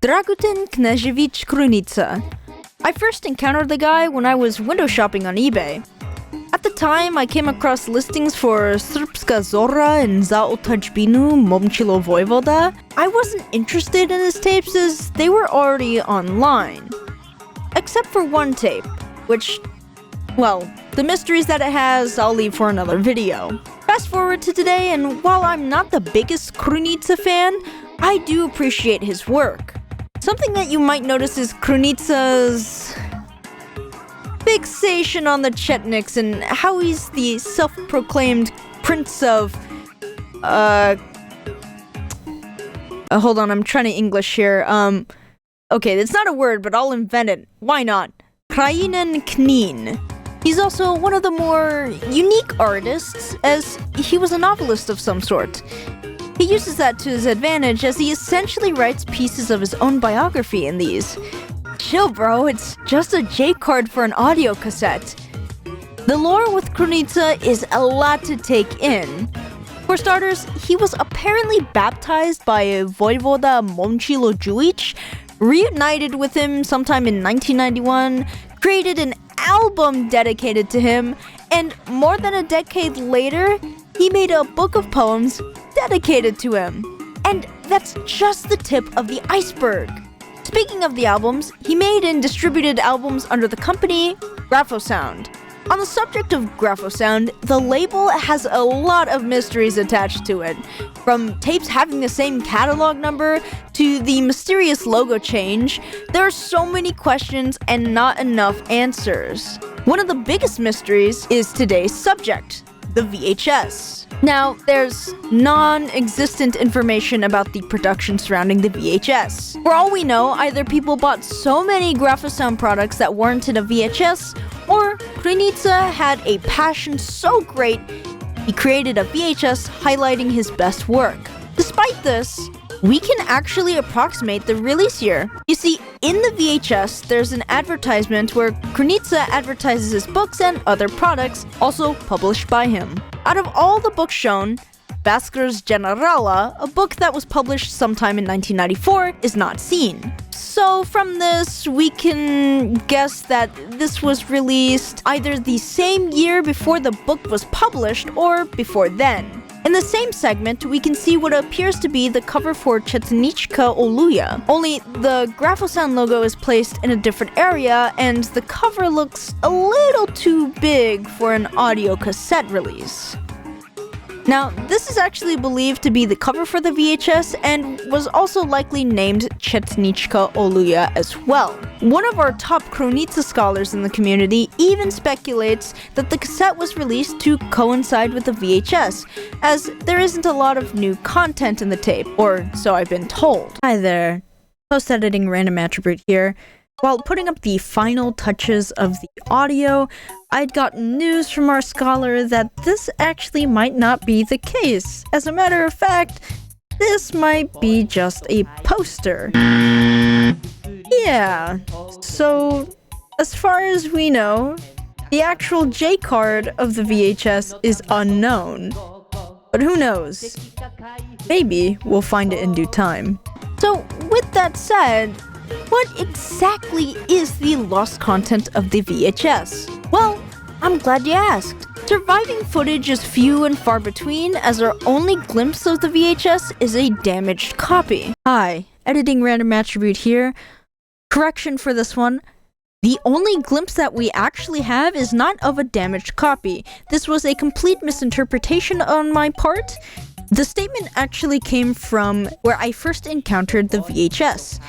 Dragutin Knežević Krunica. I first encountered the guy when I was window shopping on eBay. At the time, I came across listings for Srpska Zora and Za Otadžbinu Momčilo Vojvoda. I wasn't interested in his tapes as they were already online. Except for one tape, which, well, the mysteries that it has, I'll leave for another video. Fast forward to today, and while I'm not the biggest Krunica fan, I do appreciate his work. Something that you might notice is Krunica's fixation on the Chetniks and how he's the self-proclaimed prince of, hold on, I'm trying to English here. Okay, it's not a word, but I'll invent it. Why not? Krajina Knin. He's also one of the more unique artists, as he was a novelist of some sort. He uses that to his advantage as he essentially writes pieces of his own biography in these. Chill, bro, it's just a J-card for an audio cassette. The lore with Krunica is a lot to take in. For starters, he was apparently baptized by Voivoda Momčilo Jujić, reunited with him sometime in 1991, created an album dedicated to him, and more than a decade later, he made a book of poems dedicated to him. And that's just the tip of the iceberg. Speaking of the albums, he made and distributed albums under the company Graphosound. On the subject of Graphosound, the label has a lot of mysteries attached to it. From tapes having the same catalog number to the mysterious logo change, there are so many questions and not enough answers. One of the biggest mysteries is today's subject, the VHS. Now, there's non-existent information about the production surrounding the VHS. For all we know, either people bought so many Graphosound products that warranted a VHS, or Krunica had a passion so great, he created a VHS highlighting his best work. Despite this, we can actually approximate the release year. You see, in the VHS, there's an advertisement where Krunica advertises his books and other products, also published by him. Out of all the books shown, Basker's Generala, a book that was published sometime in 1994, is not seen. So from this, we can guess that this was released either the same year before the book was published or before then. In the same segment, we can see what appears to be the cover for Chetnička Oluja, only the Graphosound logo is placed in a different area and the cover looks a little too big for an audio cassette release. Now, this is actually believed to be the cover for the VHS and was also likely named Chetnička Oluja as well. One of our top Krunica scholars in the community even speculates that the cassette was released to coincide with the VHS, as there isn't a lot of new content in the tape, or so I've been told. Hi there, post-editing random attribute here. While putting up the final touches of the audio, I'd gotten news from our scholar that this actually might not be the case. As a matter of fact, this might be just a poster. Yeah, so as far as we know, the actual J-card of the VHS is unknown. But who knows? Maybe we'll find it in due time. So with that said, what exactly is the lost content of the VHS? Well, I'm glad you asked. Surviving footage is few and far between, as our only glimpse of the VHS is a damaged copy. Hi, editing random attribute here. Correction for this one. The only glimpse that we actually have is not of a damaged copy. This was a complete misinterpretation on my part. The statement actually came from where I first encountered the VHS,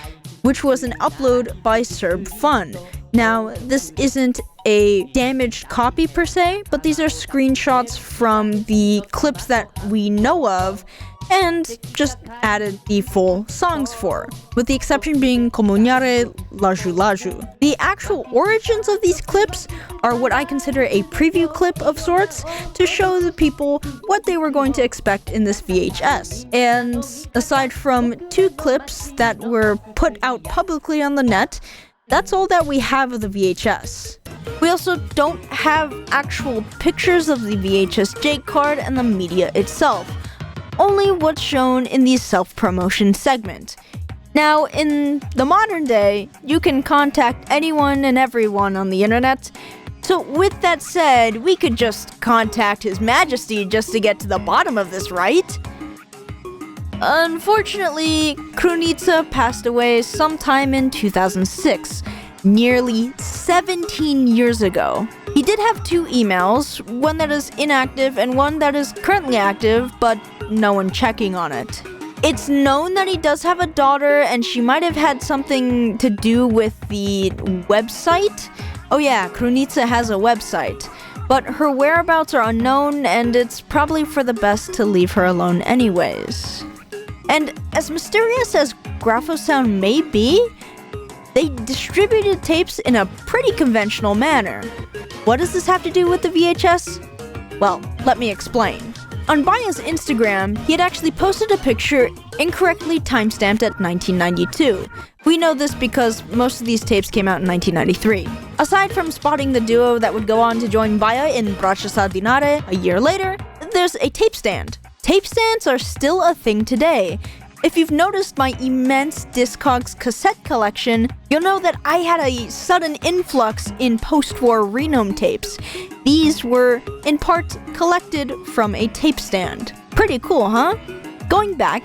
which was an upload by Serb Fun. Now, this isn't a damaged copy per se, but these are screenshots from the clips that we know of and just added the full songs for, with the exception being Komuniare Laju Laju. The actual origins of these clips are what I consider a preview clip of sorts to show the people what they were going to expect in this VHS. And aside from 2 clips that were put out publicly on the net, that's all that we have of the VHS. We also don't have actual pictures of the VHS J-card and the media itself, only what's shown in the self-promotion segment. Now, in the modern day, you can contact anyone and everyone on the internet. So with that said, we could just contact His Majesty just to get to the bottom of this, right? Unfortunately, Krunica passed away sometime in 2006, nearly 17 years ago. He did have 2 emails, one that is inactive and one that is currently active, but no one checking on it. It's known that he does have a daughter, and she might have had something to do with the website. Oh yeah, Krunica has a website, but her whereabouts are unknown, and it's probably for the best to leave her alone anyways. And as mysterious as Graphosound may be, they distributed tapes in a pretty conventional manner. What does this have to do with the VHS? Well, let me explain. On Baya's Instagram, he had actually posted a picture incorrectly timestamped at 1992. We know this because most of these tapes came out in 1993. Aside from spotting the duo that would go on to join Baya in Bracia sa Dinare a year later, there's a tape stand. Tape stands are still a thing today. If you've noticed my immense Discogs cassette collection, you'll know that I had a sudden influx in post-war Renome tapes. These were, in part, collected from a tape stand. Pretty cool, huh? Going back,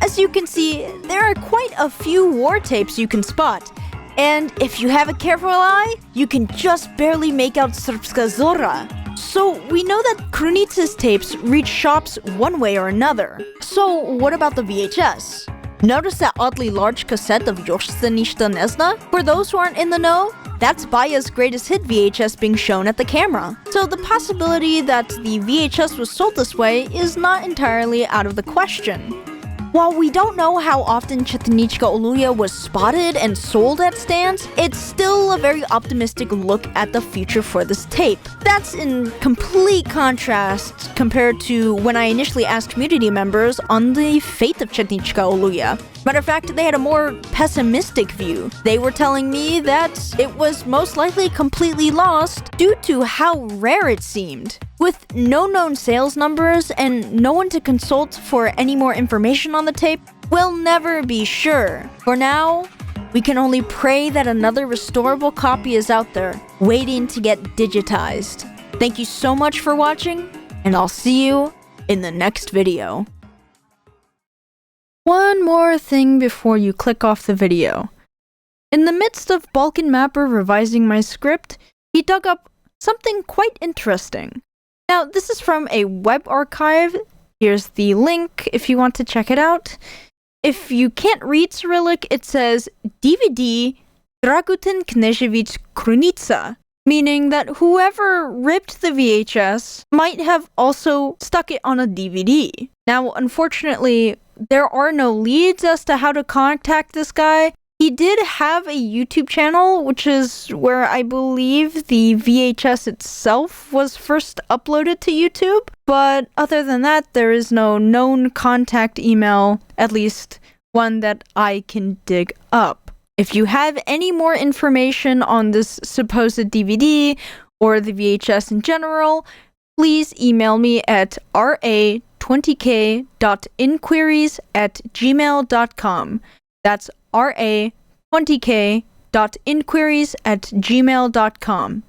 as you can see, there are quite a few war tapes you can spot. And if you have a careful eye, you can just barely make out Srpska Zora. So we know that Krunica's tapes reach shops one way or another. So what about the VHS? Notice that oddly large cassette of Još se ništa ne zna? For those who aren't in the know, that's Baya's greatest hit VHS being shown at the camera. So the possibility that the VHS was sold this way is not entirely out of the question. While we don't know how often Chetnička Oluja was spotted and sold at stands, it's still a very optimistic look at the future for this tape. That's in complete contrast compared to when I initially asked community members on the fate of Chetnička Oluja. Matter of fact, they had a more pessimistic view. They were telling me that it was most likely completely lost due to how rare it seemed. With no known sales numbers and no one to consult for any more information on the tape, we'll never be sure. For now, we can only pray that another restorable copy is out there, waiting to get digitized. Thank you so much for watching, and I'll see you in the next video. One more thing before you click off the video. In the midst of Balkan Mapper revising my script, he dug up something quite interesting. Now, this is from a web archive. Here's the link if you want to check it out. If you can't read Cyrillic, it says DVD Dragutin Knežević Krunica, meaning that whoever ripped the VHS might have also stuck it on a DVD. Now, unfortunately, there are no leads as to how to contact this guy. He did have a YouTube channel, which is where I believe the VHS itself was first uploaded to YouTube. But other than that, there is no known contact email, at least one that I can dig up. If you have any more information on this supposed DVD or the VHS in general, please email me at ra20k.inquiries@gmail.com. That's ra20k.inquiries@gmail.com.